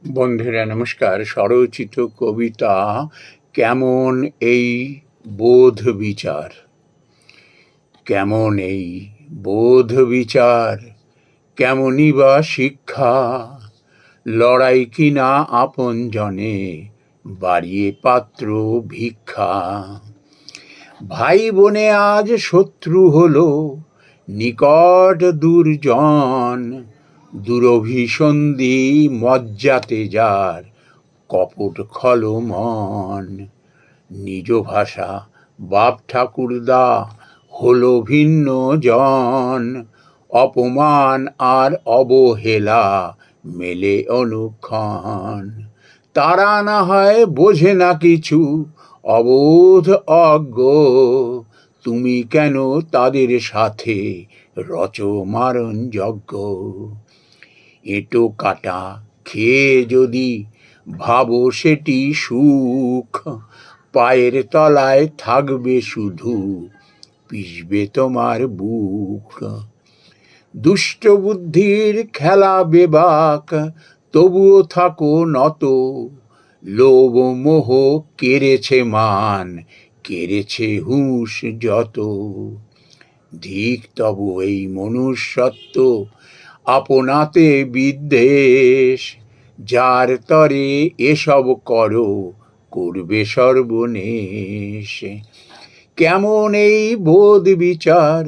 বন্ধুরা নমস্কার। স্বরচিত কবিতা কেমন এই বোধ বিচার। কেমন এই বোধ বিচার, কেমনই বা শিক্ষা, লড়াই কিনা আপন জনে বাড়িয়ে পাত্র ভিক্ষা। ভাই বোনে আজ শত্রু হলো, নিকট দুর্জন, দুরভিসন্ধি মজ্জাতে যার কপট খলমন। নিজ ভাষা বাপ ঠাকুরদা হলো ভিন্ন জন, অপমান আর অবহেলা মেলে অনুক্ষণ। তারা না হয় বোঝে না কিছু, অবোধ অজ্ঞ, তুমি কেন তাদের সাথে রচ মারণ যজ্ঞ। এঁটো কাটা খেয়ে যদি ভাবো সেটি সুখ, পায়ের তলায় থাকবে শুধু পিষবে তোমার বুক। দুষ্ট বুদ্ধির খেলা বেবাক, তবুও থাকো নত, লোভ মোহ কেড়েছে মান, কেড়েছে হুঁশ যত। ধিক তব এই মনুষ্যত্ব, আপনাতে বিদ্বেষ, যার তরে এসব করো করবে সর্বনেশ। কেমন এই বোধ বিচার,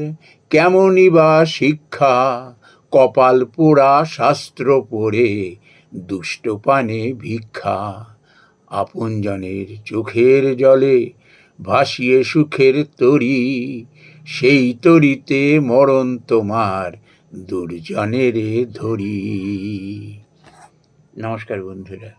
কেমনই বা শিক্ষা, কপাল পোড়া শাস্ত্র পড়ে দুষ্ট পানে ভিক্ষা। আপনজনের চোখের জলে ভাসিয়ে সুখের তরী, সেই তরিতে মরণ তোমার দুর্জনেরে ধরি। নমস্কার বন্ধুরা।